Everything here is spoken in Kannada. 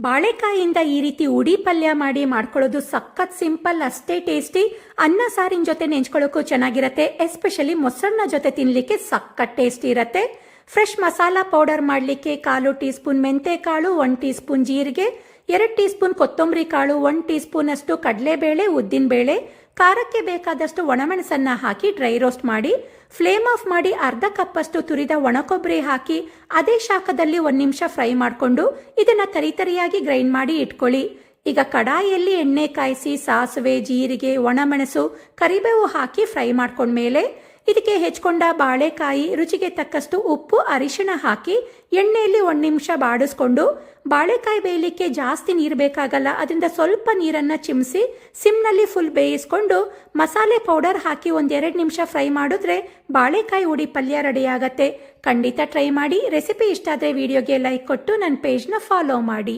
ಬಾಳೆಕಾಯಿಯಿಂದ ಈ ರೀತಿ ಉಡಿ ಪಲ್ಯ ಮಾಡಿ ಮಾಡ್ಕೊಳ್ಳೋದು ಸಖತ್ ಸಿಂಪಲ್, ಅಷ್ಟೇ ಟೇಸ್ಟಿ. ಅನ್ನ ಸಾರಿನ ಜೊತೆ ನೆಂಚ್ಕೊಳ್ಳೋಕ್ಕೂ ಚೆನ್ನಾಗಿರತ್ತೆ. ಎಸ್ಪೆಷಲಿ ಮೊಸರನ್ನ ಜೊತೆ ತಿನ್ಲಿಕ್ಕೆ ಸಖತ್ ಟೇಸ್ಟಿ ಇರತ್ತೆ. ಫ್ರೆಶ್ ಮಸಾಲ ಪೌಡರ್ ಮಾಡಲಿಕ್ಕೆ 1/4 ಟೀ ಸ್ಪೂನ್ ಮೆಂತೆ ಕಾಳು, 1 ಟೀ ಸ್ಪೂನ್ ಜೀರಿಗೆ, 2 ಟೀ ಸ್ಪೂನ್ ಕೊತ್ತಂಬರಿ ಕಾಳು, 1 ಟೀ ಸ್ಪೂನ್ ಅಷ್ಟು ಕಡಲೆಬೇಳೆ, ಉದ್ದಿನಬೇಳೆ, ಖಾರಕ್ಕೆ ಬೇಕಾದಷ್ಟು ಒಣಮೆಣಸನ್ನ ಹಾಕಿ ಡ್ರೈ ರೋಸ್ಟ್ ಮಾಡಿ ಫ್ಲೇಮ್ ಆಫ್ ಮಾಡಿ ಅರ್ಧ ಕಪ್ ಅಷ್ಟು ತುರಿದ ಒಣಕೊಬ್ಬರಿ ಹಾಕಿ ಅದೇ ಶಾಖದಲ್ಲಿ 1 ನಿಮಿಷ ಫ್ರೈ ಮಾಡಿಕೊಂಡು ಇದನ್ನ ತರಿತರಿಯಾಗಿ ಗ್ರೈಂಡ್ ಮಾಡಿ ಇಟ್ಕೊಳ್ಳಿ. ಈಗ ಕಡಾಯಿಯಲ್ಲಿ ಎಣ್ಣೆ ಕಾಯಿಸಿ ಸಾಸಿವೆ, ಜೀರಿಗೆ, ಒಣಮೆಣಸು, ಕರಿಬೇವು ಹಾಕಿ ಫ್ರೈ ಮಾಡ್ಕೊಂಡ್ಮೇಲೆ ಇದಕ್ಕೆ ಹೆಚ್ಕೊಂಡ ಬಾಳೆಕಾಯಿ, ರುಚಿಗೆ ತಕ್ಕಷ್ಟು ಉಪ್ಪು, ಅರಿಶಿಣ ಹಾಕಿ ಎಣ್ಣೆಯಲ್ಲಿ 1 ನಿಮಿಷ ಬಾಡಿಸ್ಕೊಂಡು, ಬಾಳೆಕಾಯಿ ಬೇಯಲಿಕ್ಕೆ ಜಾಸ್ತಿ ನೀರು ಬೇಕಾಗಲ್ಲ, ಅದರಿಂದ ಸ್ವಲ್ಪ ನೀರನ್ನು ಚಿಮ್ಮಿಸಿ ಸಿಮ್ನಲ್ಲಿ ಫುಲ್ ಬೇಯಿಸ್ಕೊಂಡು ಮಸಾಲೆ ಪೌಡರ್ ಹಾಕಿ 1-2 ನಿಮಿಷ ಫ್ರೈ ಮಾಡಿದ್ರೆ ಬಾಳೆಕಾಯಿ ಉಡಿ ಪಲ್ಯ ರೆಡಿ ಆಗತ್ತೆ. ಖಂಡಿತ ಟ್ರೈ ಮಾಡಿ. ರೆಸಿಪಿ ಇಷ್ಟ ಆದರೆ ವಿಡಿಯೋಗೆ ಲೈಕ್ ಕೊಟ್ಟು ನನ್ನ ಪೇಜ್ನ ಫಾಲೋ ಮಾಡಿ.